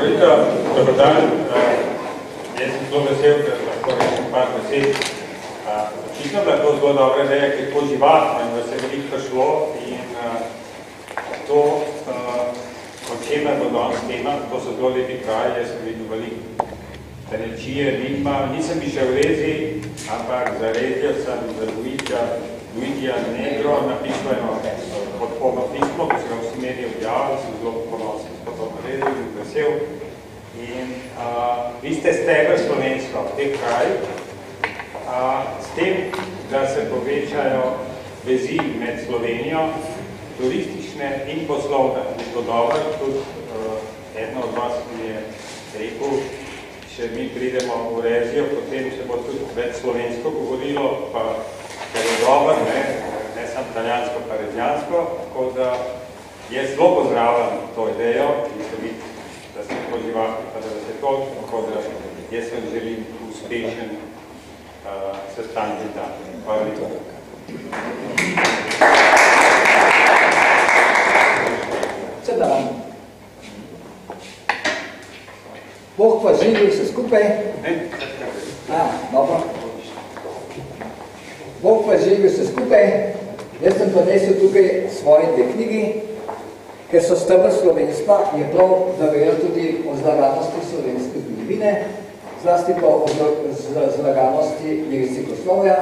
Dobar dan. Jaz sem zelo vesel, ker lahko rečem par besed. Očitno da to zelo dobra ideja, ki je tako živahno in da se veliko šlo in to, o čemer bo danes tema, to so zelo lepi kraji, jaz sem videl veliko Rečije, Rimma, nisem bi še v Rezi, ampak za Rezijo sem za Luigija Negro napisal eno podporno pismo, ki se ga vsi mediji objavili, sem zelo ponosen, sem to naredil in vesel. In vi ste stebr slovensko v teh krajih, s tem, da se povečajo vezi med Slovenijo, turistične in poslovne. Je to dobro, tudi eno od vas mi je rekel, če mi pridemo v Rezijo, potem se bo tudi več slovensko govorilo, pa ker je dobro, ne samo italijansko, pa rezijansko, tako da jaz zelo pozdravljam to idejo in se vidi, da se to živahno, pa da se to, tako da jaz vam želim uspešen sestanek dan. Hvala lepa. Vse dan. Bog pa živi vse skupaj. Dobro. Bog pa živi vse skupaj. Jaz sem ponesel tukaj svoje dve knjigi, ker so stebr slovenstva, je prav, da vejo tudi o zlaganosti slovenske zgodovine, zlasti pa o zlaganosti jezikoslovja,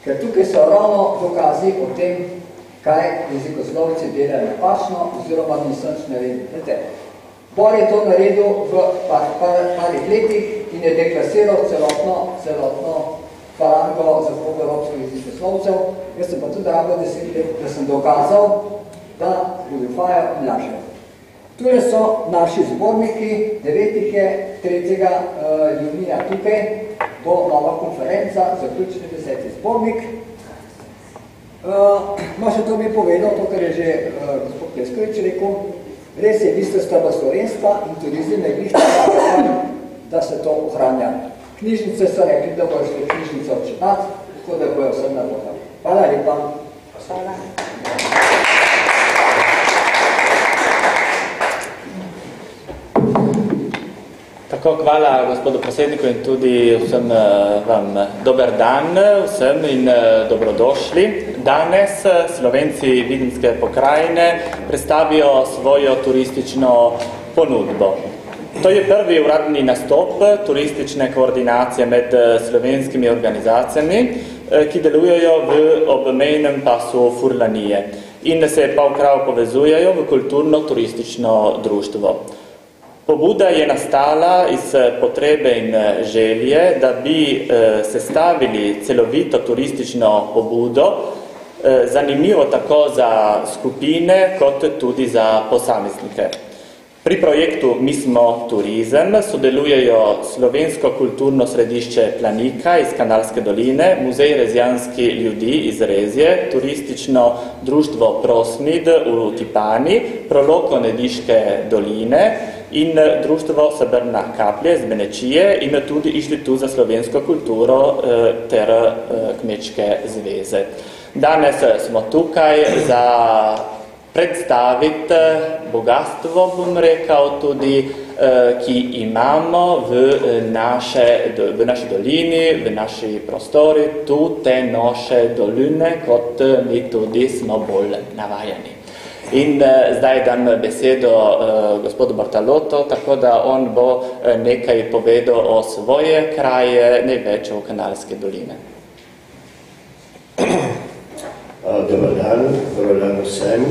ker tukaj so ravno dokazi o tem, kaj jezikoslovci delajo napačno oziroma niso nič naredili. Bor je to naredil v parih letih in je deklasiral celotno falango zahodnoevropskih jezikoslovcev. Jaz sem pa tudi rabo 10 let, da sem dokazal, da goljufajo in lažejo. Tule so naši zborniki, 9 je 3. junija tukaj, bo nova konferenca, zaključni 10. zbornik. Še to bi povedal, to, kar je že gospod Pleskovič rekel, res je bistvo stebr slovenstva in turizem je glih da se to ohranja. Knjižnice so rekli, da bojo šli knjižnice odčetati, tako da bojo vsem na voda. Hvala lepa. Hvala. Tako, hvala gospodu predsedniku in tudi vsem vam dober dan vsem in dobrodošli. Danes Slovenci Videnske pokrajine predstavijo svojo turistično ponudbo. To je prvi uradni nastop turistične koordinacije med slovenskimi organizacijami, ki delujejo v obmejnem pasu Furlanije in se pa prav povezujejo v kulturno-turistično društvo. Pobuda je nastala iz potrebe in želje, da bi sestavili celovito turistično pobudo, zanimivo tako za skupine, kot tudi za posameznike. Pri projektu Mi smo turizem sodelujejo Slovensko kulturno središče Planika iz Kanalske doline, Muzej rezijanski ljudi iz Rezije, Turistično društvo Prosmid v Tipani, Proloko Nediške doline in Društvo Srebrna kaplje z Benečije in tudi Inštitut za slovensko kulturo ter Kmečke zveze. Danes smo tukaj za predstaviti bogatstvo, bom rekel, tudi, ki imamo v naši dolini, v naši prostori, tu te naše doline, kot mi tudi smo bolj navajeni. In zdaj dam besedo gospodu Bartaloto, tako da on bo nekaj povedal o svoje kraje, največ o Kanalske doline. Dobar dan vsem.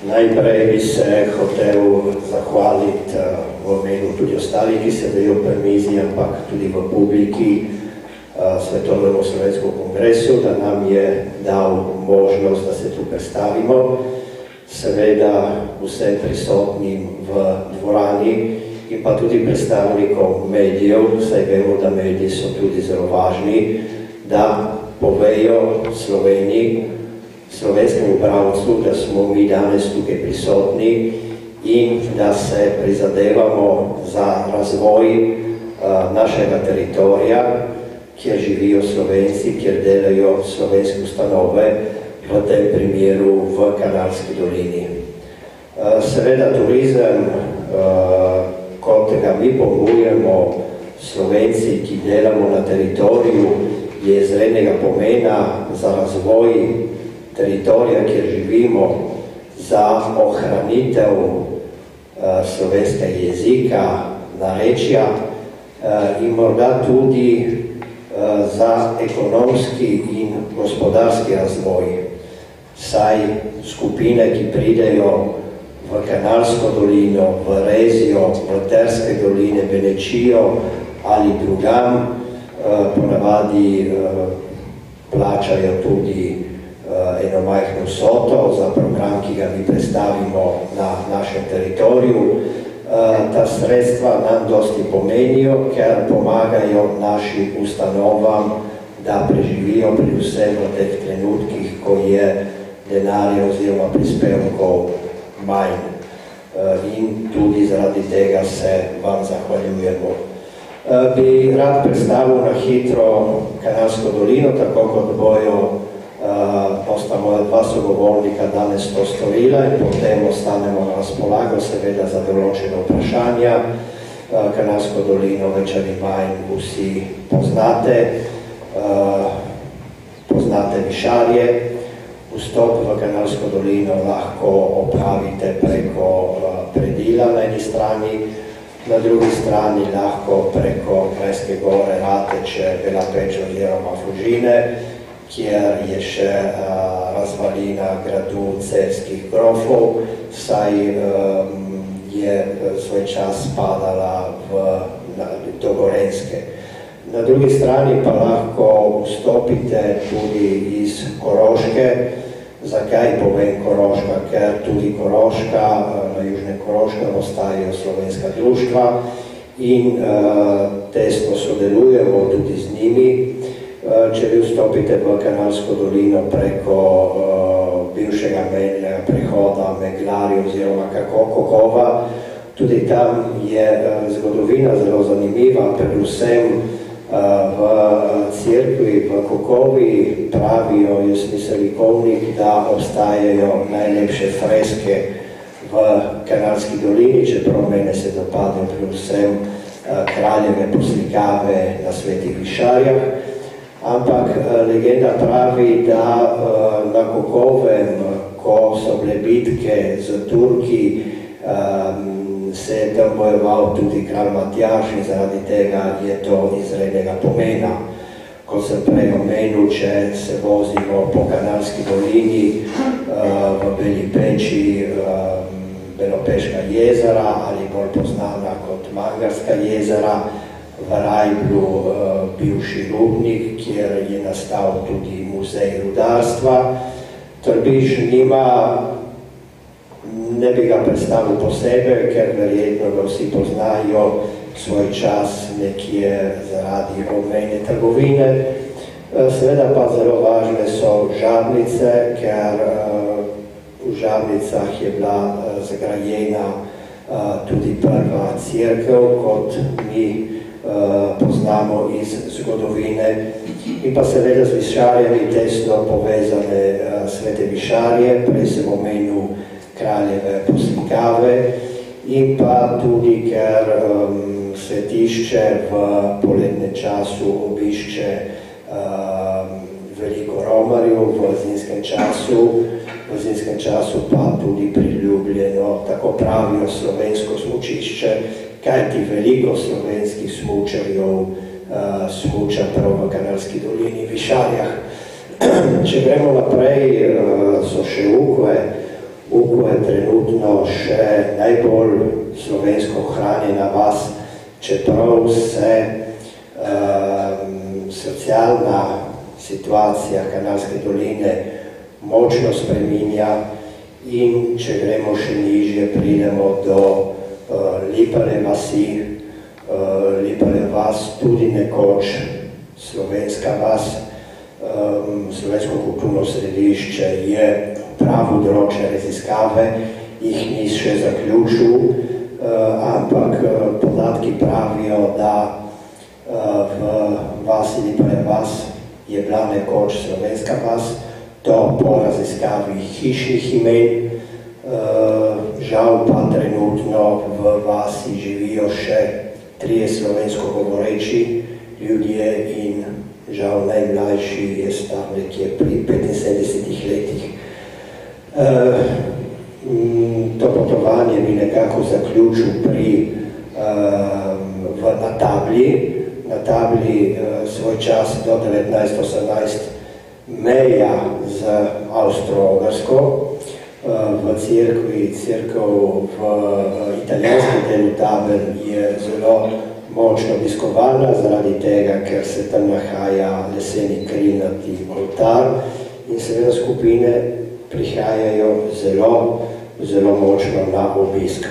Najprej bi se hotel zahvaliti v imenu tudi ostalih, ki sedejo v mizi, ampak tudi v publiki Svetovnemu slovenskemu kongresu, da nam je dal možnost, da se tu predstavimo. Seveda vsem prisotnim v dvorani in pa tudi predstavnikom medijev, saj vemo, da mediji so tudi zelo važni, da povejo Sloveniji, slovenskemu pravcu, da smo mi danes tukaj prisotni in da se prizadevamo za razvoj našega teritorija, kjer živijo Slovenci, kjer delajo slovenske ustanove, v tem primeru v Kanalski dolini. Seveda turizem mi pomujemo Slovenci, ki delamo na teritoriju, je izrednega pomena za razvoj teritorija, kjer živimo, za ohranitev slovenskega jezika, narečja in morda tudi za ekonomski in gospodarski razvoj. Saj skupine, ki pridejo v Kanalsko dolino, v Rezijo, v Terske doline, Benečijo ali drugam, ponavadi plačajo tudi eno majhno vsoto za program, ki ga mi predstavimo na našem teritoriju. Ta sredstva nam dosti pomenijo, ker pomagajo našim ustanovam, da preživijo predvsem v teh trenutkih, ko je denarja oziroma prispevkov manj. In tudi zaradi tega se vam zahvaljujemo. Bi rad predstavil na hitro Kanalsko dolino, tako kot bojo posta moja dva sogovornika danes to storila in potem ostanemo na razpolago seveda za določene vprašanja. Kanalsko dolino več ali manj vsi poznate, poznate Višarje. Vstop v Kanalsko dolino lahko opravite preko predila na eni strani, na drugi strani lahko preko Krajske gore, Rateče, Bela Peč oziroma Fužine, kjer je še razvalina gradu Celjskih grofov, saj je svoj čas spadala do Gorenjske. Na drugi strani pa lahko vstopite tudi iz Koroške. Zakaj povem Koroška? Ker tudi Koroška, na Južne Koroške ostajajo slovenska društva in tesno sodelujemo tudi z njimi. Če vi vstopite v Kanalsko dolino preko bivšega mejnega prehoda Meglarje oziroma Kokova, tudi tam je zgodovina zelo zanimiva, predvsem v cerkvi, v Kokovi pravijo, jaz mislim likovnik, da obstajajo najlepše freske v Kanalski dolini, čeprav mene se dopadejo predvsem kraljeve poslikave na Svetih Višarjah. Ampak legenda pravi, da na Kokovem, ko so bile bitke z Turki, se je tam bojeval tudi kralj Matjaž in zaradi tega je to izrednega pomena. Ko sem prej omenil, če se vozimo po Kanalski dolini, v Beli Peči, Belopeška jezera ali bolj poznana kot Mangarska jezera, v Rajblu bivši rudnik, kjer je nastal tudi muzej rudarstva. Trbiž nima, ne bi ga predstavil posebej, ker verjetno ga vsi poznajo svoj čas nekje zaradi obmejne trgovine. Seveda pa zelo važne so Žabnice, ker v Žabnicah je bila zgrajena tudi prva cerkev, kot mi poznamo iz zgodovine, in pa seveda z Višarjami tesno povezane Svete Višarje, prej sem omenil kraljeve poslikave, in pa tudi, ker svetišče v poletnem času obišče veliko romarjev, v zimskem času pa tudi priljubljeno, tako pravijo, slovensko smučišče, kajti veliko slovenskih smučarjev smuča prav v Kanalski dolini v Višarjah. Če gremo naprej, so še Ukve. Ukve je trenutno še najbolj slovensko hranjena vas, čeprav se socialna situacija Kanalske doline močno spreminja in če gremo še nižje, pridemo do Lipare vasi. Lipare vas, tudi nekoč slovenska vas, slovensko kulturno središče, je pravo določene raziskave, jih ni še zaključil, ampak podatki pravijo, da v vasi Lipare vas je bila nekoč slovenska vas, to po raziskavi hišnih imen. Žal pa trenutno v vasi živijo še trije slovensko govoreči ljudje in žal najmlajši je star nekje pri 75 letih. To potovanje bi nekako zaključil na tabli. Na tabli svoj čas do 1918 meja z Avstro-Ogrsko. V crkv v italijanskem delu tabel je zelo močno obiskovalna, zaradi tega, ker se tam nahaja leseni krinati oltar in seveda skupine prihajajo zelo močno na obisk.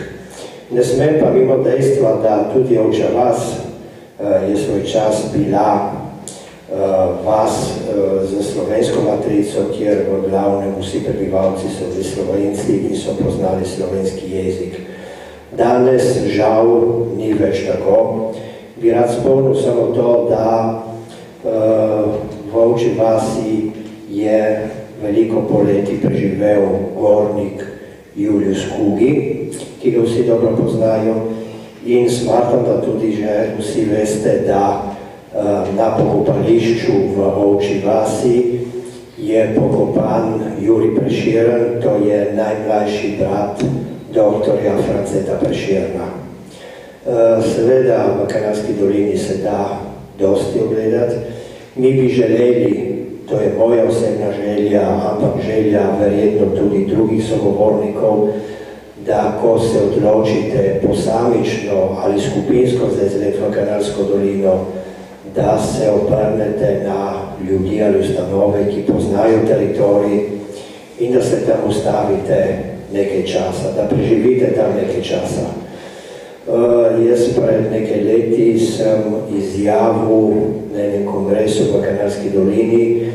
Ne smem pa mimo dejstva, da tudi Ovčja vas je svoj čas bila vas za slovensko matrico, kjer v glavnem vsi prebivalci so bili Slovenci in so poznali slovenski jezik. Danes žal ni več tako. Bi rad spomnil samo to, da v Ovčji vasi je veliko poleti preživel gornik Julius Kugi, ki ga vsi dobro poznajo, in smatram, da tudi že vsi veste, da na pokopališču v Ovčji vasi je pokopan Jurij Prešeren, to je najmlajši brat doktorja Franceta Prešerna. Seveda v Kanalski dolini se da dosti ogledati. Mi bi želeli, to je moja osebna želja, ampak želja verjetno tudi drugih sogovornikov, da ko se odločite posamično ali skupinsko za izlet v Kanalsko dolino, da se obrnete na ljudi ali ustanove, ki poznajo teritorij in da se tam ustavite nekaj časa, da preživite tam nekaj časa. Jaz pred nekaj leti sem izjavil na enem kongresu v Kanalski dolini,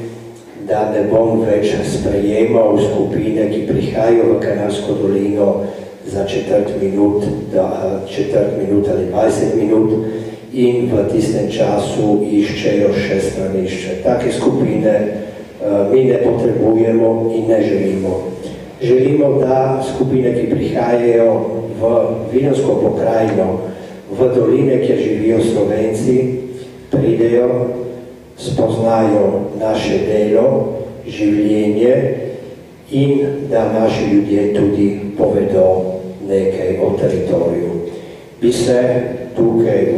da ne bom več sprejemal skupine, ki prihajajo v Kanalsko dolino za četrt minut ali 20 minut in v tistem času iščejo še stranišče. Take skupine mi ne potrebujemo in ne želimo. Želimo, da skupine, ki prihajajo v Videmsko pokrajino, v doline, kjer živijo Slovenci, pridejo, spoznajo naše delo, življenje in da naši ljudje tudi povedo nekaj o teritoriju. Bi se tukaj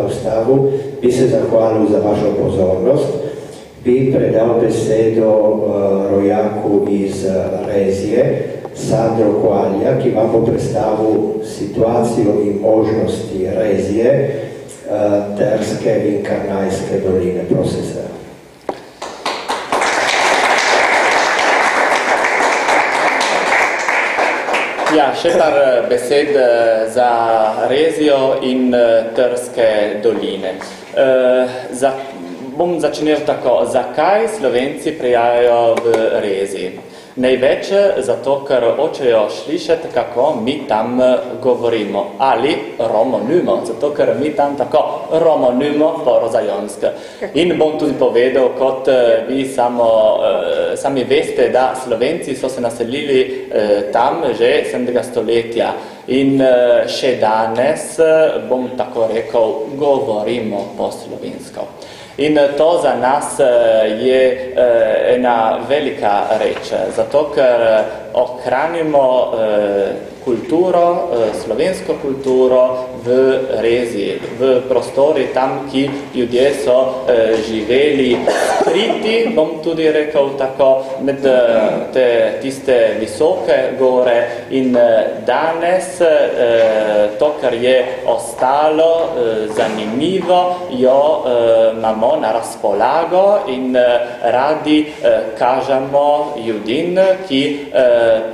ustavil, bi se zahvalil za vašo pozornost, bi predal besedo rojaku iz Rezije, Sandro Koalja, ki vam bo predstavil situacijo in možnosti Rezije, Terske in Karnajske doline. Prosim se. Ja, še par besed za Rezijo in Trske doline. Bom začel tako, zakaj Slovenci prijajajo v Reziji? Največ zato, ker hočejo slišati, kako mi tam govorimo. Ali romonimo, zato, ker mi tam tako romonimo po rozajonske. In bom tudi povedal, kot vi sami veste, da Slovenci so se naselili tam že 7. stoletja. In še danes, bom tako rekel, govorimo po slovensko. In to za nas je ena velika reč, zato ker ohranimo kulturo, slovensko kulturo v Reziji, v prostori tam, ki ljudje so živeli skriti, bom tudi rekel tako, med tiste visoke gore in danes to, kar je ostalo zanimivo, jo imamo na razpolago in radi kažemo ljudem, ki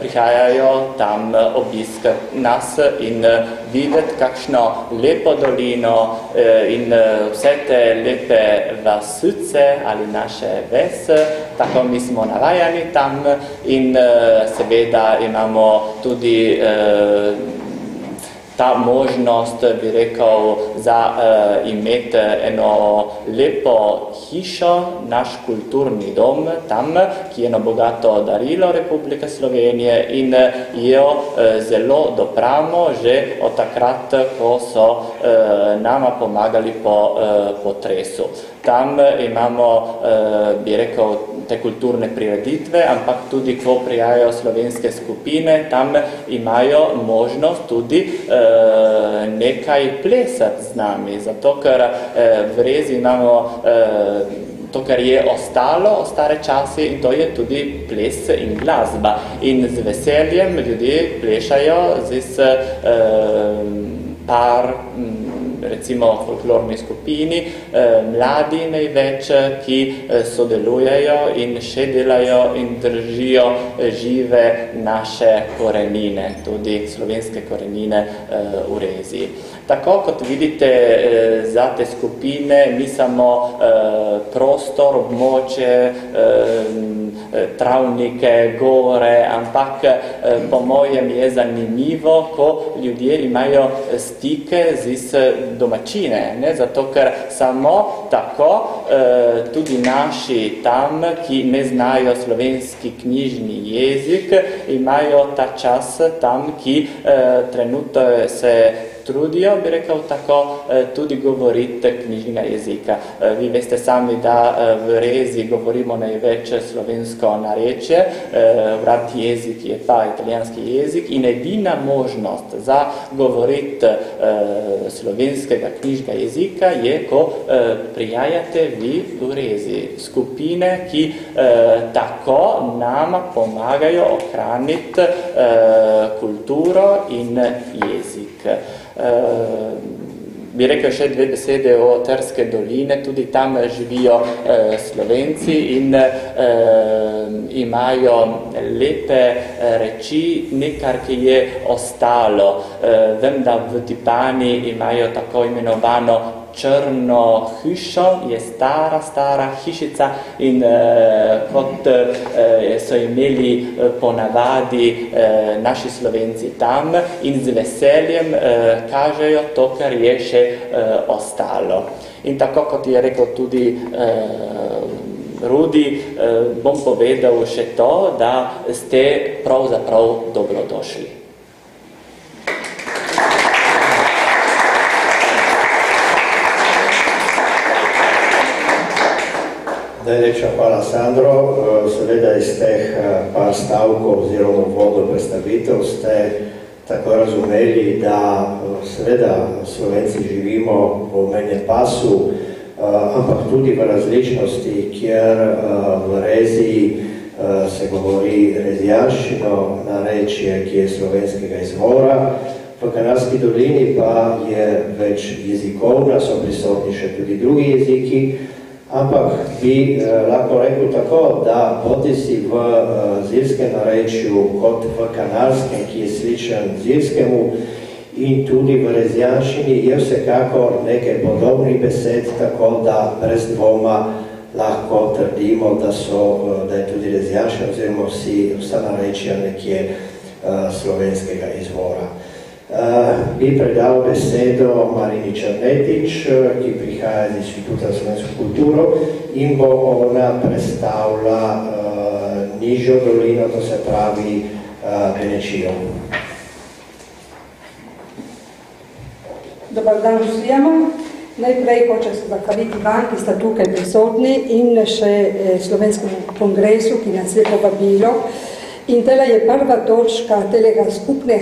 prihajajo tam obisk nas in videti kakšno lepo dolino in vse te lepe vasice ali naše ves, tako mi smo navajani tam in seveda imamo tudi ta možnost, bi rekel, za imeti eno lepo hišo, naš kulturni dom tam, ki je eno bogato darilo Republike Slovenije in jo zelo dopravimo že od takrat, ko so nama pomagali po potresu. Tam imamo, bi rekel, te kulturne prireditve, ampak tudi, ko prijajo slovenske skupine, tam imajo možnost tudi nekaj plesati z nami, zato ker v Rezi imamo to, kar je ostalo stare časi, in to je tudi ples in glasba. In z veseljem ljudje plešajo z par, recimo folklorni skupini, mladi največ, ki sodelujejo in še delajo in držijo žive naše korenine, tudi slovenske korenine v Rezi. Tako kot vidite, za te skupine ni samo prostor, območje, travnike, gore, ampak po mojem je zanimivo, ko ljudje imajo stike z domačine, ne? Zato ker samo tako tudi naši tam, ki ne znajo slovenski knjižni jezik, imajo ta čas tam, ki trenutno se trudijo, bi rekel tako, tudi govoriti knjižnega jezika. Vi veste sami, da v Rezi govorimo največ slovensko narečje, uradni jezik je pa italijanski jezik in edina možnost za govoriti slovenskega knjižnega jezika je, ko prijajate vi v Rezi skupine, ki tako nama pomagajo ohraniti kulturo in jezik. Bi rekel še dve besede o Terske doline, tudi tam živijo Slovenci in imajo lepe reči, nekaj, ki je ostalo. Vem, da v Tipani imajo tako imenovano črno hišo, je stara hišica in kot so imeli ponavadi naši Slovenci tam in z veseljem kažejo to, kar je še ostalo. In tako kot je rekel tudi Rudi, bom povedal še to, da ste pravzaprav dobrodošli. Najlepša hvala, Sandro. Seveda iz teh par stavkov oziroma uvodno predstavitev ste tako razumeli, da seveda Slovenci živimo v omenjenem pasu, ampak tudi v različnosti, kjer v Rezi se govori rezijanščino, narečje, ki je slovenskega izvora. V Kanalski dolini pa je več jezikovna, so prisotni še tudi drugi jeziki, ampak bi lahko rekel tako, da bodisi v zirskem narečju kot v kanalskem, ki je sličen zirskemu, in tudi v rezijanščini je vsekakor nekaj podobnih besed, tako da brez dvoma lahko trdimo, da je tudi rezijanščina oziroma vsa narečja nekje slovenskega izvora. Bi predal besedo Marini Črnetič, ki prihaja iz Inštituta za slovensko kulturo in bo ona predstavila nižjo dolino, to se pravi Benečijo. Dobar dan vsem. Najprej hočem se zahvaliti vam, ki sta tukaj prisotni, in še Slovenskemu kongresu, ki nas je povabilo. In tela je prva točka telega skupne,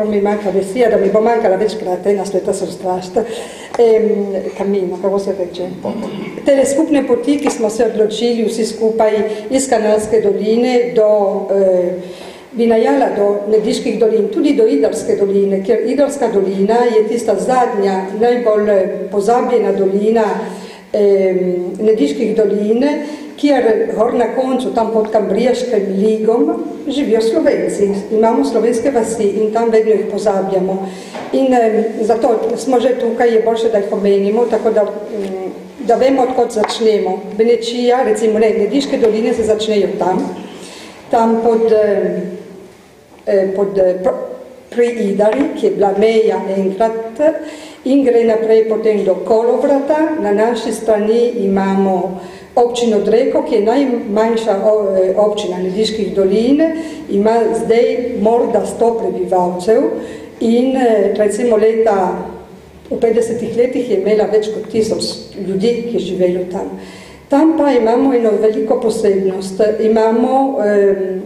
mi manjka besija, da mi bo manjkala večkrat, ena sveta so strašta, kamino, kako se reče. Tele skupne poti, ki smo se odločili vsi skupaj iz Kanalske doline do Vinajala, do Nediških dolin, tudi do Idrske doline, ker Idrska dolina je tista zadnja, najbolj pozabljena dolina Nediških doline, kjer gor na koncu, tam pod Kambrijaškim ligom, živijo Slovenci. Imamo slovenske vasi in tam vedno jih pozabljamo. In zato smo že tukaj, je boljše, da jih omenimo, tako da vemo, odkot začnemo. Benečija, recimo Nediške doline se začnejo tam pod pri Idari, ki je bila meja enkrat, in gre naprej potem do Kolovrata. Na naši strani imamo občino Dreko, ki je najmanjša občina Nediških dolin, ima zdaj morda 100 prebivalcev in recimo v 50 letih je imela več kot 1000 ljudi, ki je živelo tam. Tam pa imamo eno veliko posebnost. Imamo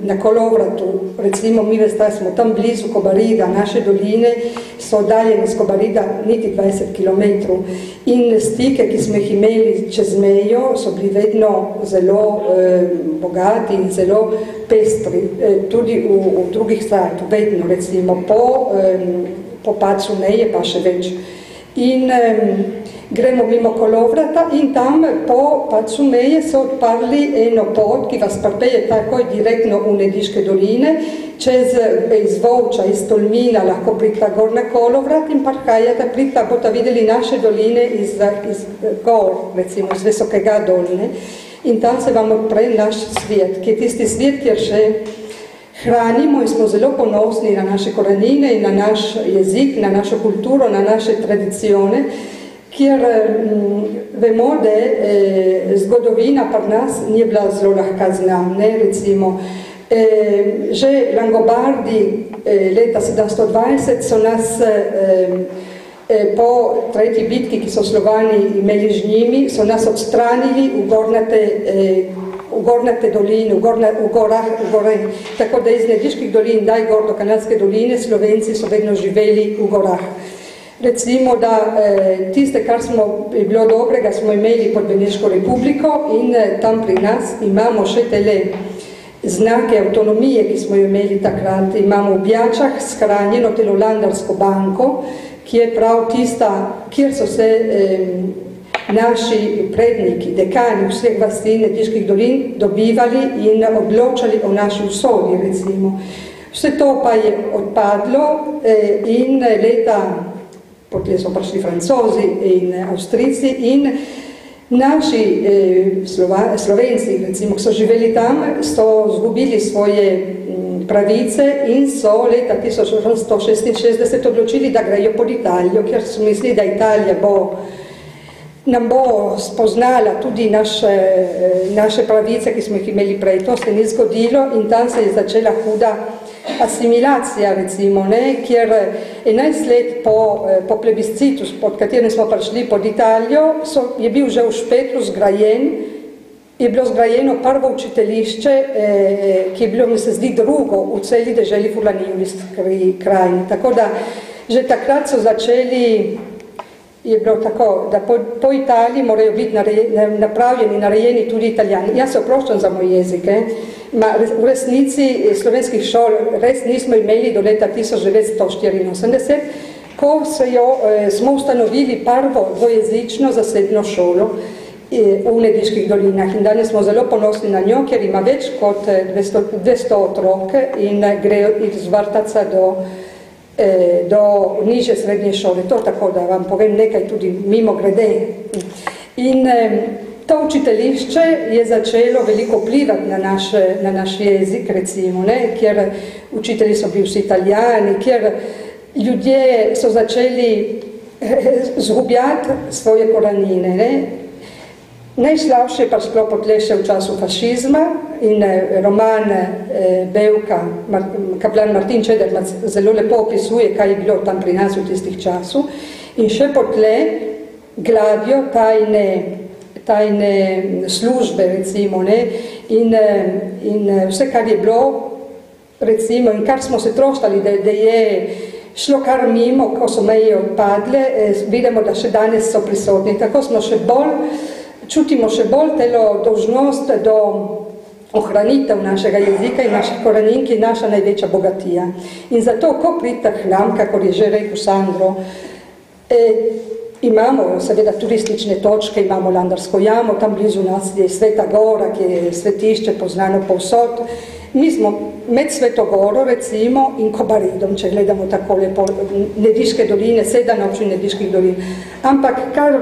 na Kolovratu, recimo mi veste, smo tam blizu Kobarida, naše doline so daljene z Kobarida niti 20 km. In stike, ki smo jih imeli čez mejo, so bili vedno zelo bogati in zelo pestri. Tudi v drugih stranah, vedno recimo po pacu meje pa še več. In gremo mimo Kolovrata in tam po pacu meje so odparli eno pot, ki vas pripelje takoj direktno v Nediške doline, iz Volča, iz Tolmina lahko pridete gor na Kolovrat in parkajate, pridete, boste videli naše doline iz gor, recimo iz Visokega dolne. In tam se vam odpre naš svet, ki je tisti svet, kjer še hranimo in smo zelo ponosni na naše korenine in na naš jezik, na našo kulturo, na naše tradicione, kjer vemo, da zgodovina pri nas ni bila zelo lahka znana, recimo. Že Langobardi leta 720 so nas po tretji bitki, ki so Slovani imeli z njimi, so nas odstranili v gornate doline, v gorah, tako da iz Nediških dolin, daj gor do Kanalske doline, Slovenci so vedno živeli v gorah. Recimo, da tiste, kar je bilo dobrega, smo imeli pod Beneško republiko in tam pri nas imamo še tele znake avtonomije, ki smo jo imeli takrat. Imamo v Bjačah shranjeno telo Landarsko banko, ki je prav tista, kjer so se naši predniki, dekani vseh vasi Nediških dolin dobivali in odločali o naši usodi, recimo. Vse to pa je odpadlo in leta potem so prišli Francozi in Avstrijci in naši Slovenci, recimo, ki so živeli tam, so zgubili svoje pravice in so leta 1866 odločili, da grejo pod Italijo, ker so mislili, da Italija nam bo spoznala tudi naše pravice, ki smo jih imeli prej. To se ni zgodilo in tam se je začela huda asimilacija, recimo, kjer 11 let po plebiscitu, pod katerim smo prišli pod Italijo, je bil že v Špetru je bilo zgrajeno prvo učiteljišče, ki je bilo, mi se zdi, drugo v celi deželi Furlanijski krajini. Tako da že takrat so začeli, je bilo tako, da po Italiji morajo biti narejeni tudi Italijani. Jaz se oproščam za moj jezik. V resnici slovenskih šol res nismo imeli do leta 1984, ko smo ustanovili prvo dvojezično zasebno šolo v Nediških dolinah. In danes smo zelo ponosni na njo, ker ima več kot 200 otrok in grejo iz vrtaca do nižje srednje šole. To tako, da vam povem nekaj tudi mimo grede. In to učiteljišče je začelo veliko vplivati na naš jezik, recimo, kjer učitelji so bili vsi Italijani, kjer ljudje so začeli zgubljati svoje korenine. Najslabše je pa šlo potlej še v času fašizma in roman Bevka, kaplan Martin Čedermac zelo lepo opisuje, kaj je bilo tam pri nas v tistih času. In še potlej gladijo tajne službe, recimo, in vse, kar je bilo, recimo, in kar smo se troštali, da je šlo kar mimo, ko so meje odpadle, vidimo, da še danes so prisotni. Tako smo čutimo še bolj telo dolžnost do ohranitev našega jezika in naših korenin, ki je naša največja bogatija. In zato, ko pride k nam, kakor je že rekel Sandro, imamo seveda turistične točke, imamo Landarsko jamo, tam blizu nas je Sveta Gora, ki je svetišče poznano povsod. Mi smo med Sveto Goro, recimo, in Kobaridom, če gledamo tako lepo Nediške doline, 7 občin Nediških dolin. Ampak kar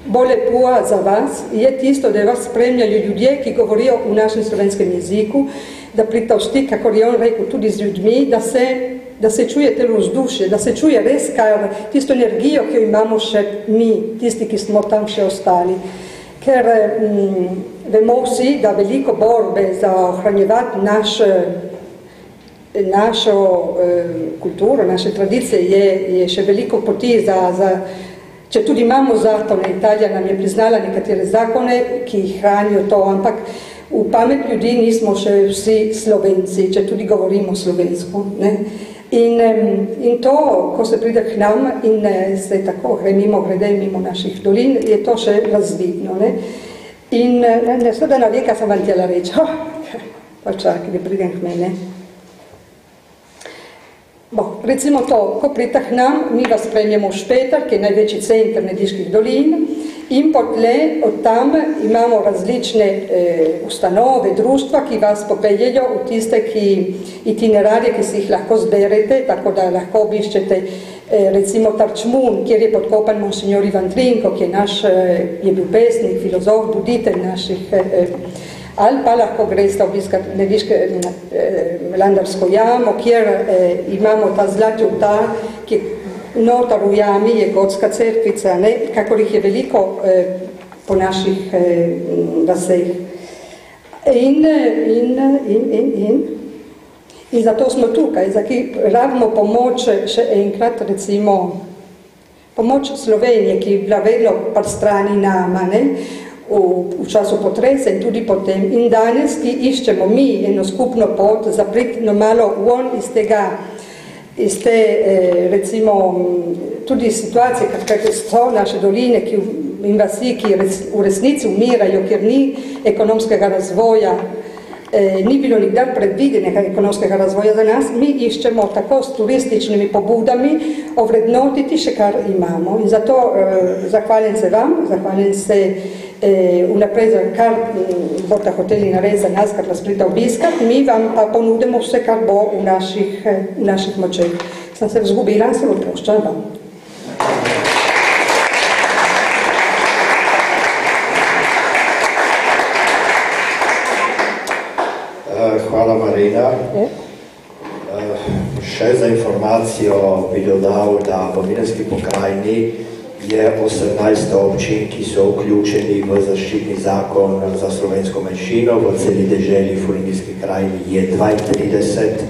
bolj lepo za vas je tisto, da vas spremljajo ljudje, ki govorijo v našem slovenskem jeziku. da pridete v stik, kako je on rekel, tudi z ljudmi, da se čuje telo vzdušje, da se čuje res kar tisto energijo, ki jo imamo še mi, tisti, ki smo tam še ostali. Ker vemo vsi, da veliko borbe za ohranjevati našo kulturo, naše tradicije je še veliko poti če tudi imamo zakone, Italija nam je priznala nekatere zakone, ki hranijo to, ampak v pamet ljudi nismo še vsi Slovenci, če tudi govorimo slovensko. Ne? In to, ko se pride k nam in se tako gre mimo naših dolin, je to še razvidno. Ne? In seveda na veka sem vam htjela reči, pa čakaj, da pridem k mene. Recimo to, ko pridete k nam, mi vas spremljamo v Špetar, ki je največji center Mediških dolin, in potle od tam imamo različne ustanove, društva, ki vas popeljejo v tiste itinerarje, ki si jih lahko zberete, tako da lahko obiščete recimo Tarčmun, kjer je podkopan monsignor Ivan Trinko, ki je bil pesnik, filozof, buditelj naših ali pa lahko greste obiskati Landarsko jamo, kjer imamo ta zlati oltar, ki notar v jami je gotska cerkvica, kakor jih je veliko po naših vaseh. In zato smo tukaj, rabimo pomoč še enkrat, recimo pomoč Slovenije, ki je bila vedno pri strani nama, v času potresa in tudi potem. In danes, ki iščemo mi eno skupno pot, zapriti malo von iz te, recimo, tudi situacije, kakve so naše doline in vasi, ki v resnici umirajo, ker ni ekonomskega razvoja, ni bilo nikdar predvidenega ekonomskega razvoja za nas, mi iščemo tako s turističnimi pobudami ovrednotiti še kar imamo. In zato zahvaljujem se vam, zahvaljujem se vnaprej za kar boste hoteli narediti za nas, kar vas pridete obiskati, mi vam pa ponudimo vse, kar bo v naših močeh. Sem se vzgubila, se odpuščam vam. Hvala, Marina. Še za informacijo bi dodal, da v Vilenski pokrajini je 18 občin, ki so vključeni v zaščitni zakon za slovensko manjšino. V celi deželi v Vilenski krajini je 32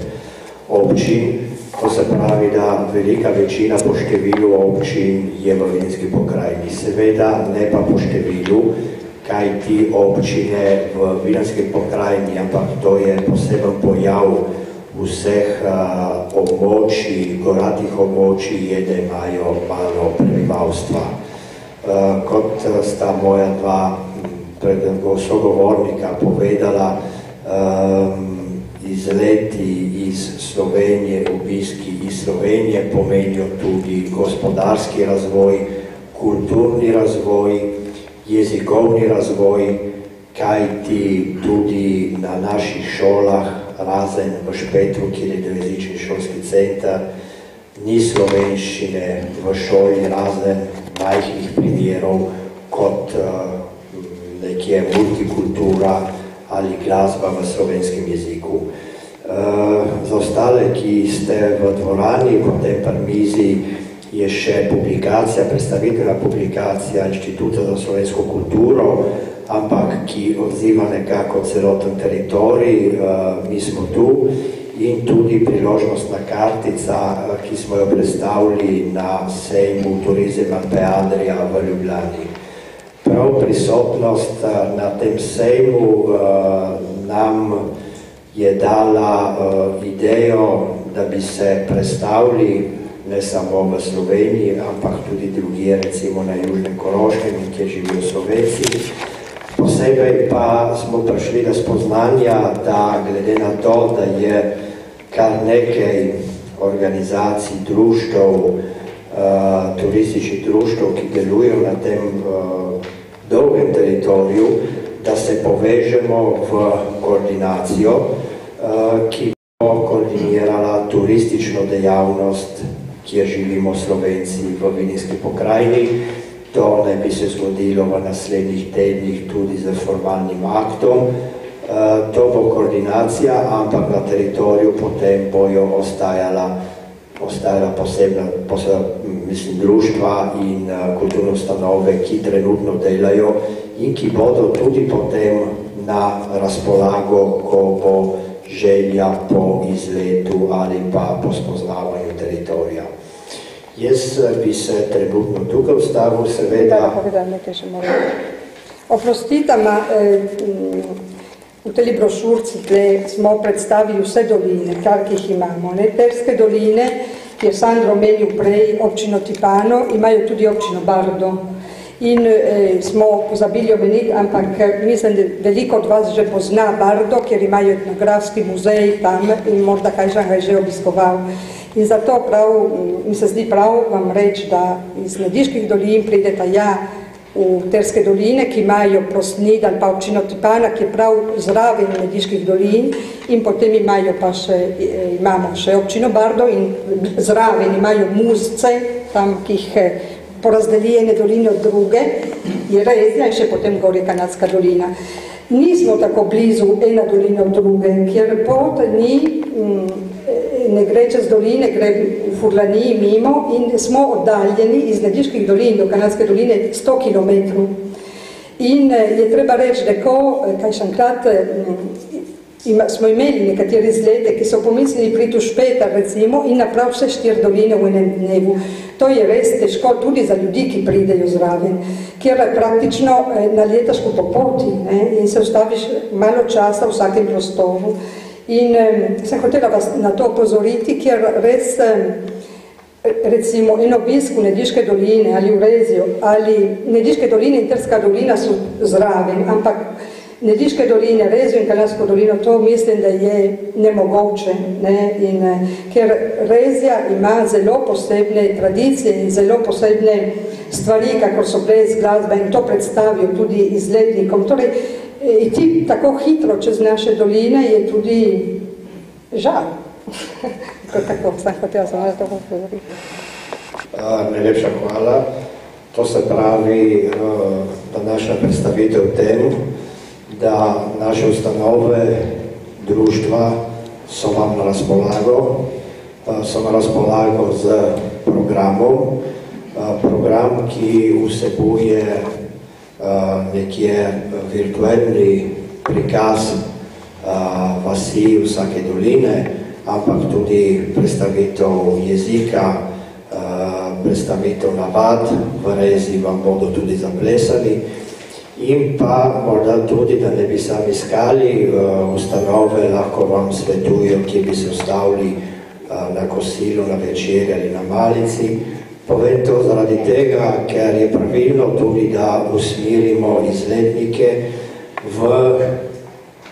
občin. To se pravi, da velika večina po številu občin je v Vilenski pokrajini. Seveda ne pa po številu, kaj ti občine v Vilenski pokrajini, ampak to je poseben pojav vseh območij, goratih območij, je, da imajo malo prebivalstva. Kot sta moja dva sogovornika povedala, izleti iz Slovenije, obiski iz Slovenije pomenijo tudi gospodarski razvoj, kulturni razvoj, jezikovni razvoj, kajti tudi na naših šolah, razen v Špetru, kjer je dvojezični šolski center, ni slovenščine v šoli, razen majhnih primerov, kot nekje multikultura ali glasba v slovenskem jeziku. Za ostale, ki ste v dvorani, v tem mizi, je še publikacija, predstaviteljna publikacija Inštituta za slovensko kulturo, ampak ki odziva nekako celoten teritorij, mi smo tu, in tudi priložnostna kartica, ki smo jo predstavili na sejmu Turizma Peadrija v Ljubljani. Prav prisotnost na tem sejmu nam je dala idejo, da bi se predstavili ne samo v Sloveniji, ampak tudi drugje, recimo na Južnem Koroškem, kjer živijo Slovenci. Posebej pa smo prišli do spoznanja, da glede na to, da je kar nekaj organizacij, društev, turističnih društev, ki delujejo na tem dolgem teritoriju, da se povežemo v koordinacijo, ki bo koordinirala turistično dejavnost, kjer živimo Slovenci v Vilenski pokrajini. To naj bi se zgodilo v naslednjih tednih tudi z formalnim aktom. to bo koordinacija, ampak na teritoriju potem bojo ostajala posebna društva in kulturne ustanove, ki trenutno delajo in ki bodo tudi potem na razpolago, ko bo želja po izletu ali pa po spoznavanju teritorija. Jaz bi se trenutno tukaj ustavil, seveda... Oprostite, v tej brošurci smo predstavili vse doline, kar jih imamo. Terske doline, ki je Sandro omenil prej, občino Tipano, imajo tudi občino Bardo. In smo pozabili omeniti, ampak mislim, da veliko od vas že pozna Bardo, kjer imajo etnografski muzej tam in morda kaj že obiskoval. In zato mi se zdi prav vam reči, da iz Nediških dolin prideta v Terske doline, ki imajo Prosnid ali pa občino Tipana, ki je prav zraven Nediških dolin, in potem imamo še občino Bardo in zraven imajo Muzce, tam, ki jih porazdeli ene doline od druge, je Rezja in še potem gor je Kanadska dolina. Nismo tako blizu ena dolina od druge, kjer pot ne gre čez doline, gre v Furlaniji mimo in smo oddaljeni iz Nediških dolin do Kanadske doline 100 km. In je treba reči, da kaj še enkrat smo imeli nekatere izlete, ki so pomislili priti v Špeter, recimo, in naprav vse 4 doline v enem dnevu. To je res težko tudi za ljudi, ki pridejo zraven, kjer praktično naljetaš po poti in se ustaviš malo časa v vsakem prostoru. In sem hotela vas na to opozoriti, ker res, recimo, en obisk v Nediške doline ali v Rezjo, ali Nediške doline in Terska dolina so zraven, ampak Nediške doline, Rezjo in Kanadsko dolino, to mislim, da je nemogoče, in ker Rezja ima zelo posebne tradicije in zelo posebne stvari, kakor so ples, glasba, in to predstavijo tudi izletnikom. Torej, iti tako hitro čez naše doline je tudi žal. Tako sem hotela samo to povedati. Najlepša hvala. To se pravi, današnja predstavitev tem, da naše ustanove, društva so vam na razpolago z programom, ki vsebuje nekje virtualni prikaz vasi vsake doline, ampak tudi predstavitev jezika, predstavitev navad, v Rezji vam bodo tudi zaplesali, in pa morda tudi, da ne bi sami iskali ustanove, lahko vam svetujo, kje bi se ustavili na kosilu, na večer ali na malici. Povem to zaradi tega, ker je pravilno tudi, da usmirimo izletnike v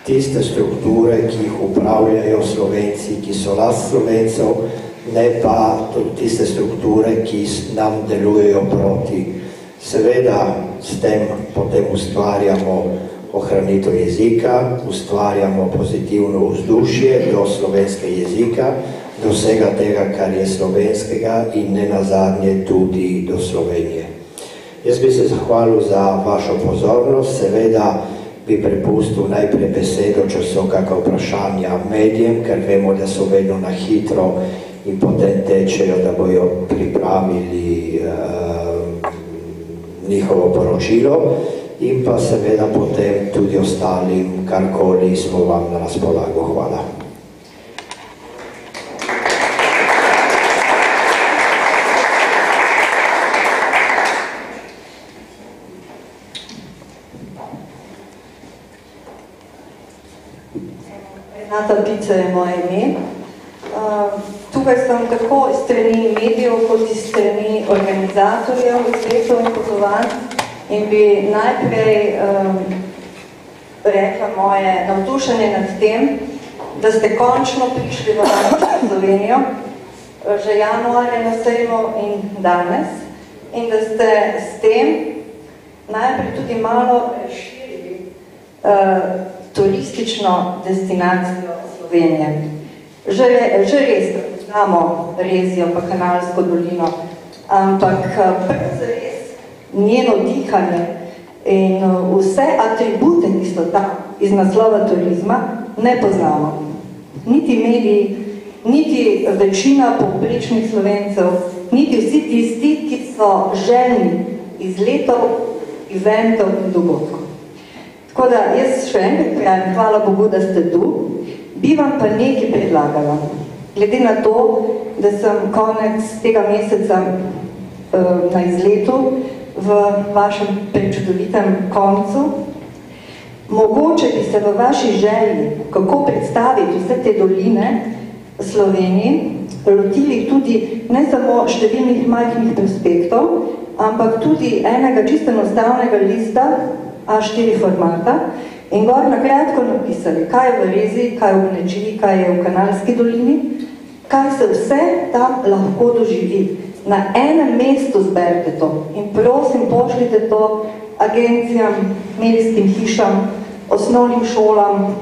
tiste strukture, ki jih upravljajo Slovenci, ki so last Slovencev, ne pa tudi tiste strukture, ki nam delujejo proti. Seveda s tem potem ustvarjamo ohranitev jezika, ustvarjamo pozitivno vzdušje do slovenskega jezika, do vsega tega, kar je slovenskega in ne nazadnje tudi do Slovenije. Jaz bi se zahvalil za vašo pozornost, seveda bi prepustil najprej besedo, če so kakšna vprašanja medijem, ker vemo, da so vedno na hitro in potem tečejo, da bojo pripravili njihovo poročilo, in pa seveda potem tudi ostalim, karkoli smo vam na razpolago. Hvala. Renata Pica je moje ime. Tukaj sem tako iz strani medijev, kot iz strani organizatorjev izletov in potovanj, in bi najprej rekla moje navdušenje nad tem, da ste končno prišli v našo Slovenijo, že januarja na sejmu in danes, in da ste s tem najprej tudi malo razširili turistično destinacijo Slovenije. Že res, da poznamo Rezjo pa Kanalsko dolino, ampak res njeno dihanje in vse atribute, ki so tam, iz naslova turizma ne poznamo. Niti mediji, niti večina povprečnih Slovencev, niti vsi tisti, ki so željni izletov, eventov in dogodkov. Tako da jaz še enkrat pravim, hvala Bogu, da ste tu, bi vam pa nekaj predlagala. Glede na to, da sem konec tega meseca na izletu v vašem prečudovitem koncu, mogoče bi se v vaši želji, kako predstaviti vse te doline Sloveniji, lotili tudi ne samo številnih majhnih prospektov, ampak tudi enega čisto enostavnega lista A4 formata in gor na kratko napisali, kaj je v Rezi, kaj je v Benečiji, kaj je v Kanalski dolini, kaj se vse tam lahko doživi. Na enem mestu zberite to in prosim, pošljite to agencijam, medijskim hišam, osnovnim šolam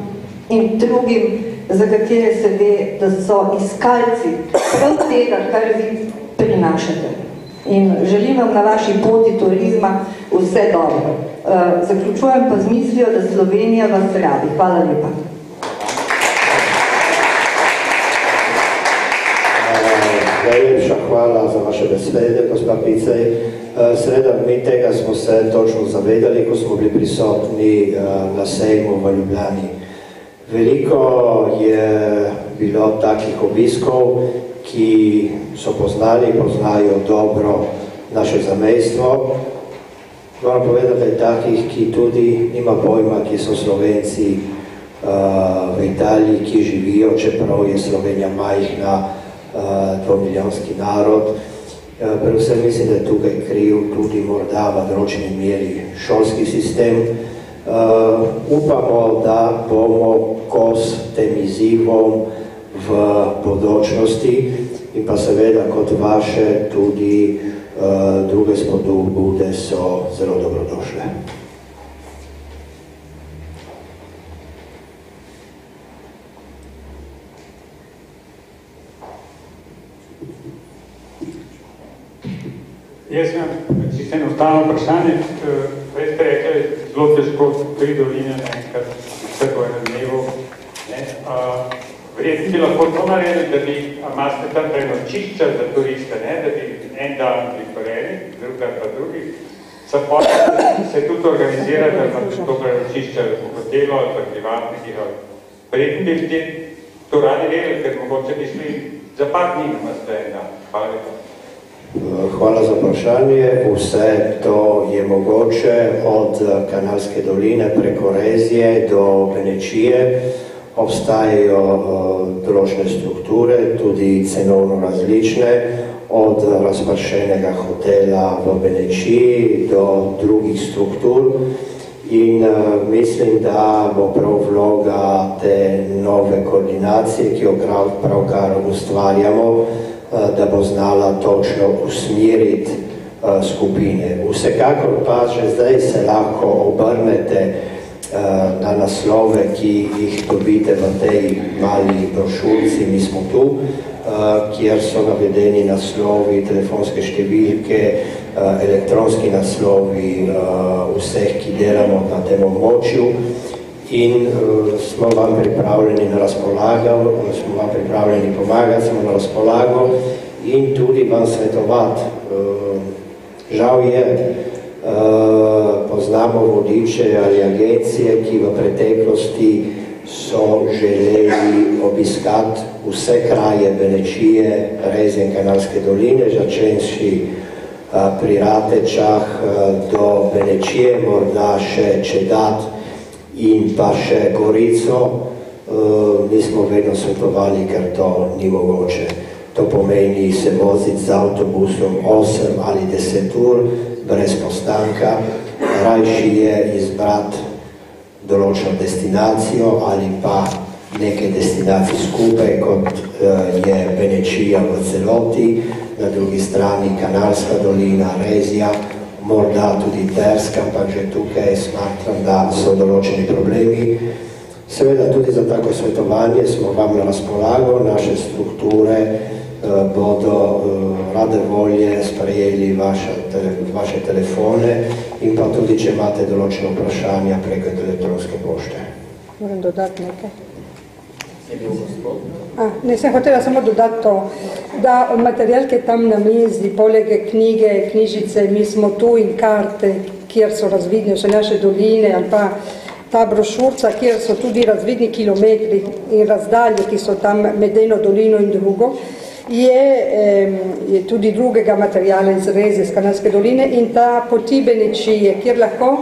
in drugim, za katere se ve, da so iskalci prav tega, kar vi prinašate. In želim vam na vaši poti turizma vse dobro. Zaključujem pa z mislijo, da Slovenija vas rabi. Hvala lepa. Najlepša hvala za vaše besede, gospa Picej. Seveda, mi tega smo se točno zavedali, ko smo bili prisotni na sejmu v Ljubljani. Veliko je bilo takih obiskov, ki so poznajo dobro naše zamejstvo. Moram povedati, da je takih, ki tudi nima pojma, ki so Slovenci v Italiji, ki živijo, čeprav je Slovenija majhna, 2-milijonski narod. Predvsem mislim, da je tukaj kriv tudi morda v določeni meri šolski sistem. Upamo, da bomo kos tem izzivom v bodočnosti in pa seveda kot vaše tudi druge spodbude so zelo dobrodošle. Jaz imam čisto enostavno vprašanje. Prej ste rekli, zelo težko 3 doline enkrat vse po enem dnevu. Verjetno bi lahko to naredili, da bi imate tam prenočišča za turiste, da bi en dan bili Koreni, drug dan pa drugi. Se tudi organizira, da imate to prenočišča v hotelu ali pa privatnikih. Verjetno bi to radi vedeli, ker mogoče bi šli za par dni na en dan. Hvala lepa. Hvala za vprašanje. Vse to je mogoče od Kanalske doline preko Rezije do Benečije. Obstajajo določene strukture, tudi cenovno različne, od razpršenega hotela v Benečiji do drugih struktur. In mislim, da bo prav vloga te nove koordinacije, ki jo pravkar ustvarjamo, da bo znala točno usmeriti skupine. Vsekakor pa že zdaj se lahko obrnete na naslove, ki jih dobite v tej mali brošurci, mi smo tu, kjer so navedeni naslovi, telefonske številke, elektronski naslovi vseh, ki delamo na tem območju. In smo vam pripravljeni na razpolago, smo vam pripravljeni pomagati, smo na razpolago in tudi vam svetovati. Žal je, poznamo vodiče ali agencije, ki v preteklosti so želeli obiskati vse kraje Benečije, Rezije in Kanalske doline, začenši pri Ratečah do Benečije, morda še Čedat in pa še Gorico. Mi smo vedno svetovali, ker to ni mogoče. To pomeni se voziti z avtobusom 8 ali 10 ur brez postanka. Rajši je izbrati določeno destinacijo ali pa neke destinacije skupaj, kot je Benečija v celoti, na drugi strani Kanalska dolina, Rezija, morda tudi Terska, ampak že tukaj smatram, da so določeni problemi. Seveda tudi za tako svetovanje smo vam na razpolago, naše strukture bodo rade volje sprejeli vaše telefone in pa tudi, če imate določene vprašanja preko elektronske pošte. Moram dodati nekaj. Ne, sem hotela samo dodati to, da material, ki je tam na mizi, poleg knjige, knjižice, mi smo tu in karte, kjer so razvidne vse naše doline, ali pa ta brošurca, kjer so tudi razvidni kilometri in razdalje, ki so tam med eno dolino in drugo, je tudi drugega materijala izrez iz Kanalske doline in ta poti Benečije, kjer lahko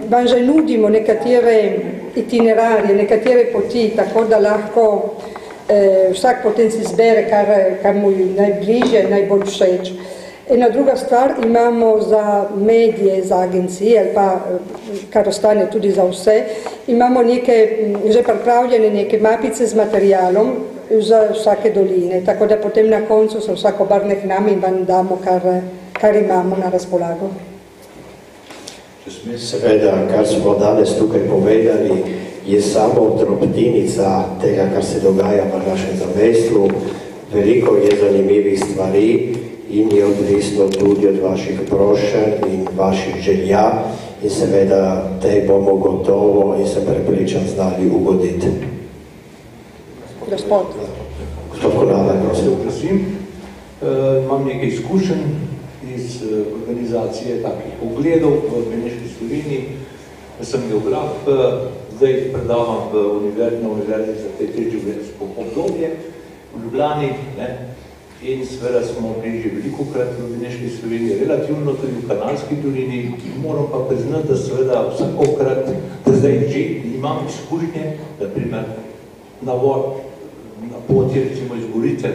vam že nudimo nekatere itinerarije, nekatere poti, tako da lahko vsak potem si zbere, kar mu je najbližje, najbolj všeč. Ena druga stvar, imamo za medije, za agencije, ali pa kar ostane tudi za vse, imamo neke, že pripravljene neke mapice z materialom za vsake doline, tako da potem na koncu se vsako obrne k nam in vam damo, kar imamo na razpolago. Seveda, kar smo danes tukaj povedali, je samo drobtinica tega, kar se dogaja v našem zamestju. Veliko je zanimivih stvari in je odvisno tudi od vaših prošenj in vaših želja in seveda te bomo gotovo in sem prepričan znali ugoditi. Gospod Konada, prosim. Imam nekaj izkušenj iz organizacije takih ogledov v Beneški Sloveniji. Sem geograf, zdaj predavam na univerzi za te življenjsko obdobje v Ljubljani, in seveda smo bili že velikokrat v Beneški Sloveniji, relativno tudi v Kanalski dolini, moram pa priznati, da seveda vsakokrat, da zdaj že imam izkušnje, naprimer na poti recimo iz Gorice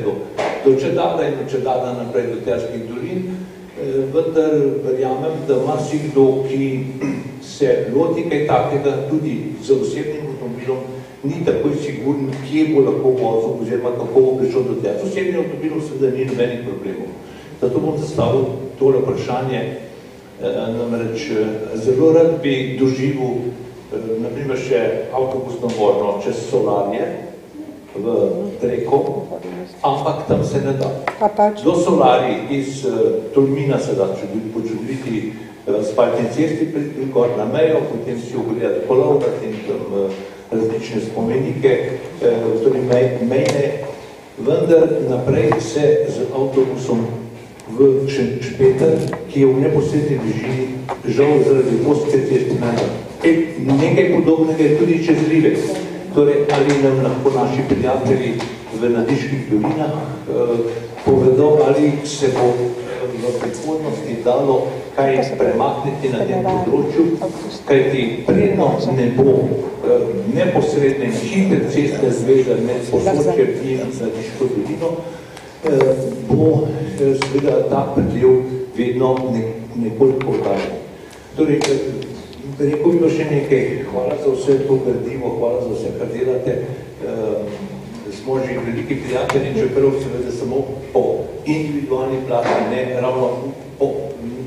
do Čedada in od Čedada naprej do Terskih dolin, vendar verjamem, da marsikdo, ki se loti kaj takega, tudi z osebnim avtomobilom, ni takoj sigurn, kje bo lahko vozil, oziroma kako bo prišel do tega. Z osebnim avtomobilom seveda ni nobenih problemov. Zato bom zastavil tole vprašanje, namreč zelo rad bi doživel, naprimer še avtobusno vožnjo čez Solarje v Treko, ampak tam se ne da. Do Solarji iz Tolmina se da počuditi asfaltni cesti gor na mejo, potem si ogledati Polovrat in tam različne spomenike, torej mejne, vendar naprej se z avtobusom v Šempeter, ki je v neposredni bližini, žal zaradi ostke cesti ne da. Nekaj podobnega je tudi čez Livec. Torej, ali nam lahko naši prijatelji v Nadiških dolinah povedo, ali se bo v prihodnosti dalo kaj premakniti na tem področju, kajti predno ne bo neposredne in hitre ceste zveze med Posočjem in Nadiško dolino, bo seveda ta predlev vedno nekoliko oddaljal. Torej, rekel bi še nekaj, hvala za vse to gradivo, hvala za vse, kar delate. Smo že veliki prijatelji, čeprav seveda samo po individualni plati, ne ravno po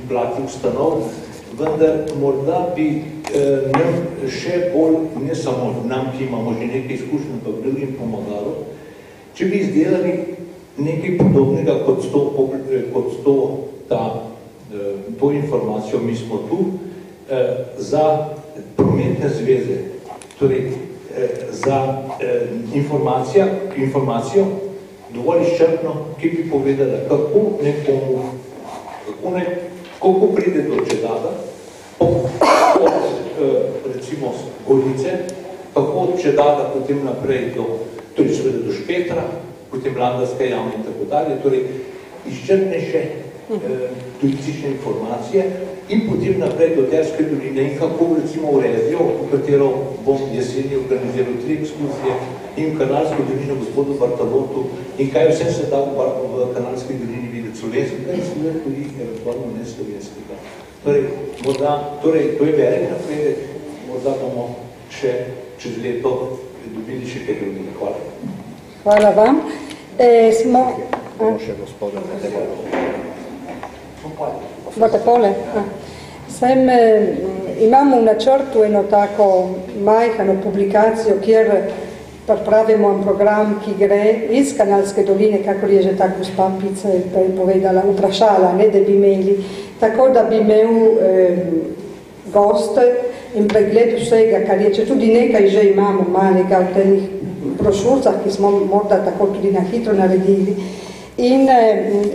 plati ustanov, vendar morda bi nam še bolj, ne samo nam, ki imamo že nekaj izkušnj, pa drugim pomagalo, če bi izdelali nekaj podobnega kot to informacijo, mi smo tu, za prometne zveze, torej za informacijo dovolj izčrpno, ki bi povedala, kako nekomu, kako pride do Čedada, od recimo Gorice, kako od Čedada potem naprej torej seveda do Špetra, potem Landarska jama in tako dalje, torej izčrpnejše turistične informacije in potem naprej do Terske doline in kako recimo v Rezijo, v katero bom jeseni organiziral 3 ekskurzije in v Kanalsko dolino gospodu Bartolotu in kaj vse se da v Kanalski dolini videti slovenskega in seveda tudi eventualno ne slovenskega. Torej, to je velik napredek, morda bomo še čez leto dobili še kaj drugega. Hvala. Hvala vam. Še gospoda Vatapole. Imamo v načrtu eno tako majhano publikacijo, kjer pripravimo program, ki gre iz Kanalske doline, kakor je že tako gospa Pica povedala, vprašala, ne, da bi imeli. Tako da bi imel goste in pregled vsega, kar je, če tudi nekaj že imamo malega v tenih brošurcah, ki smo morda tako tudi na hitro naredili. In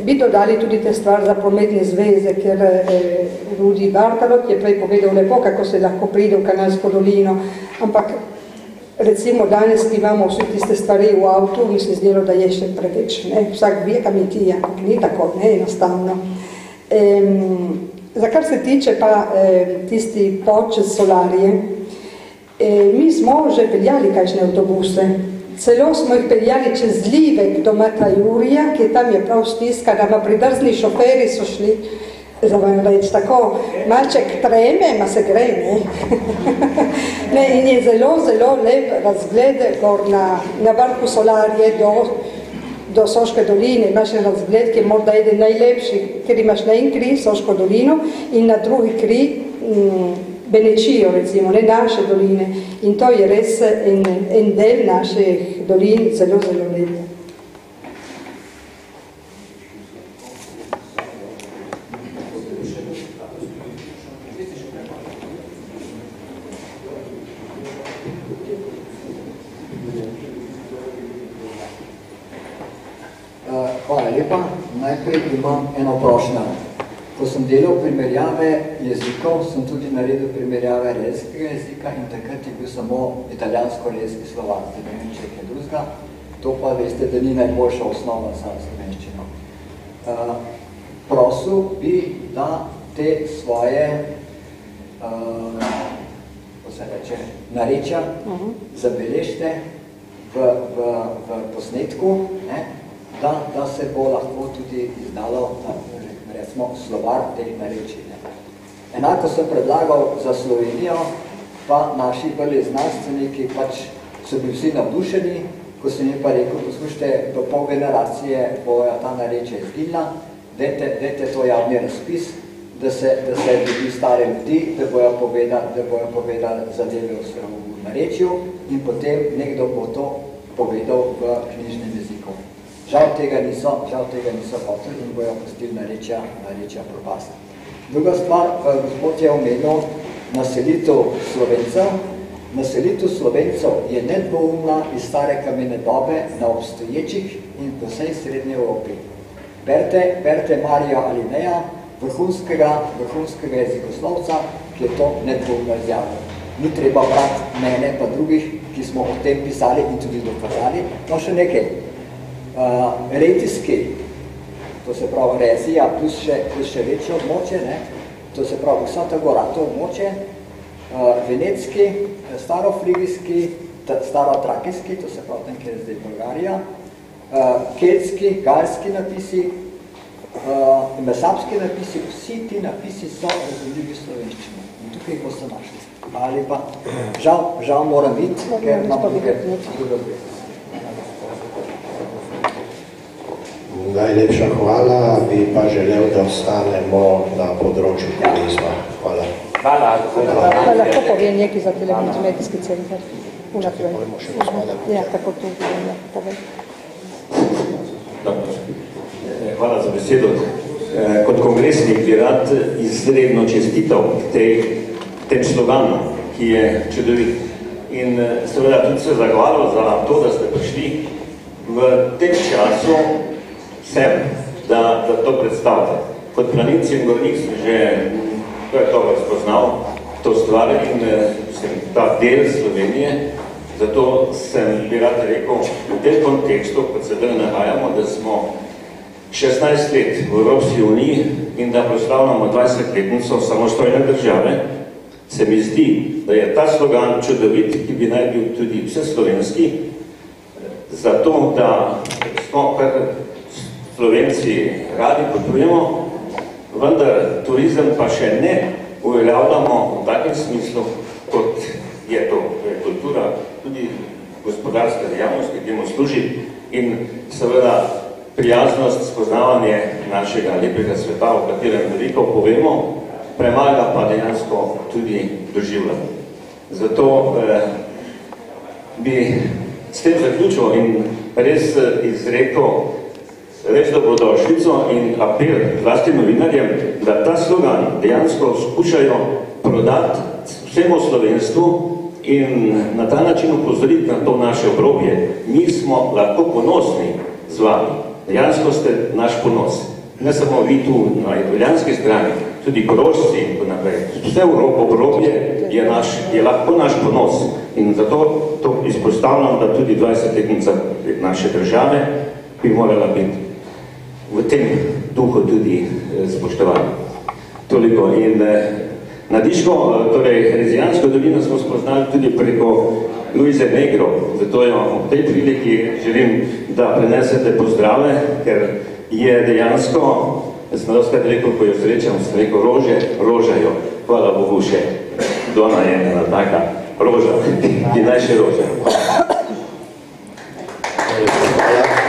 bi dodali tudi te stvar za prometne zveze, ker Rudi Bartalok je prej povedal lepo, kako se lahko pride v Kanalsko dolino, ampak recimo danes, ki imamo vse tiste stvari v avtu, mi se zdelo, da je še preveč, ne? Vsak ve, kam iti, ampak ni tako, ne, enostavno. Za kar se tiče pa tisti pot čez Solarije, mi smo že peljali kakšne avtobuse. Celo smo jih peljali čez Livek do Matajurija, ki tam je prav stiska, da ma pridrzni šoferi so šli, zavajam reči, tako malček treme, ma se gre, ne? Ne, in je zelo, zelo lep razgled gor na vrhu Solarije do Soške doline. Imaš razgled, ki je morda eden najlepši, ker imaš na en kri Soško dolino in na drugi kri Benečijo, recimo, ne naše doline. In to je res en del naših dolin, zelo, zelo lep. Hvala lepa. Najprej imam eno prošnjo. Ko sem delal primerjave jezikov, sem tudi naredil primerjave relskega jezika in takrat je bil samo italijansko-relski slovak, ne vem, če je kaj drugega. To pa veste, da ni najboljša osnova za slovenščino. Prosil bi, da te svoje ko se reče, narečja zabeležite v posnetku, ne, da se bo lahko tudi izdalo recimo slovar teh narečij. Enako sem predlagal za Slovenijo, pa naši prvi znanstveniki pač so bili vsi navdušeni, ko sem jim pa rekel, poslušajte, do pol generacije bojo ta narečja izginila, dajte to javni razpis, da se ljudi stare ljudi, da bojo povedali zadeve v narečju in potem nekdo bo to povedal v knjižnem jeziku. Žal tega niso hoteli in bojo pustili narečja propasti. Druga stvar, gospod je omenil naselitev Slovencev. Naselitev Slovencev je nedvoumna iz stare kamene dobe na obstoječih in po vsej srednji Evropi. Berte Marijo Alineja, vrhunskega jezikoslovca, ki je to nedvoumno izjavil. Ni treba brati mene pa drugih, ki smo o tem pisali in tudi dokazali. No, še nekaj. Retijski, to se pravi Rezija, plus še večje območje, ne? To se pravi Vsota Gora, to območje, Venetski, Starofrigijski, Starotrakijski, to se pravi tam, kjer je zdaj Bolgarija, Keltski, Galski napisi, Mesapski napisi, vsi ti napisi so razumljivi slovenščini. In tukaj jih boste našli. Ali pa, žal moram biti, ker nam druge vrednosti. Najlepša hvala, bi pa želel, da ostanemo na področju turizma. Hvala. Hvala. Lahko povem nekaj za telekonzumedijski center. Ja, tako tu povem. Hvala za besedo. Kot kongresnik bi rad izredno čestital tem sloganu, ki je čudovit. In seveda tudi se zahvalil za to, da ste prišli v tem času sem, da to predstavite. Kot planinci in gornik sem že spoznal to stvar in ta del Slovenije, zato sem bi rad rekel v tem kontekstu, kot se zdaj nahajamo, da smo 16 let v Evropski uniji in da proslavljamo 20-letnico samostojne države, se mi zdi, da je ta slogan čudovit, ki bi naj bil tudi vseslovenski, zato da smo Slovenci radi potujemo, vendar turizem pa še ne uveljavljamo v takem smislu, kot je to kultura, tudi gospodarska dejavnost, ki temu služi in seveda prijaznost, spoznavanje našega lepega sveta, o katerem veliko povemo, premaga pa dejansko tudi doživljamo. Zato bi s tem zaključil in res izrekel reč dobrodošlico in apel vlasti novinarjem, da ta slogan dejansko skušajo prodati vsemu slovenstvu in na ta način upozoriti na to naše obrobje. Mi smo lahko ponosni z vami. Dejansko ste naš ponos. Ne samo vi tu na italijanski strani, tudi Korošci in tako naprej. Vse obrobje je lahko naš ponos. In zato to izpostavljam, da tudi 20-letnica naše države bi morala biti v tem duhu tudi spoštovana. Toliko. In na Diško, torej Rezijansko dolino smo spoznali tudi preko Luise Negro. Zato jo v tej priliki želim, da prenesete pozdrave, ker je dejansko, jaz sem doskrat rekel, ko jo srečam, sem rekel, rože rožajo. Hvala Bogu še. Dona je ena taka roža, ki naj še roža. Hvala.